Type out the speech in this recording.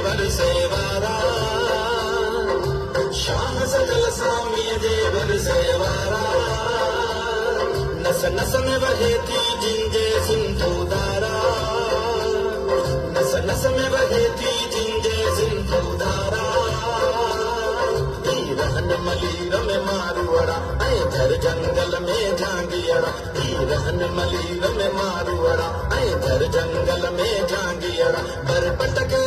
देवर सेवारा शाह सजल स्वामी देवर सेवारा नस नस में बहे थी जिंजे सिंधु धारा नस नस में बहे थी जिंजे सिंधु धारा हीरन मलीर में मारुअड़ा ऐ घर जंगल में झांगियड़ा हीरन मलीर में मारुअड़ा ऐ घर जंगल में झांगियड़ा पर पटके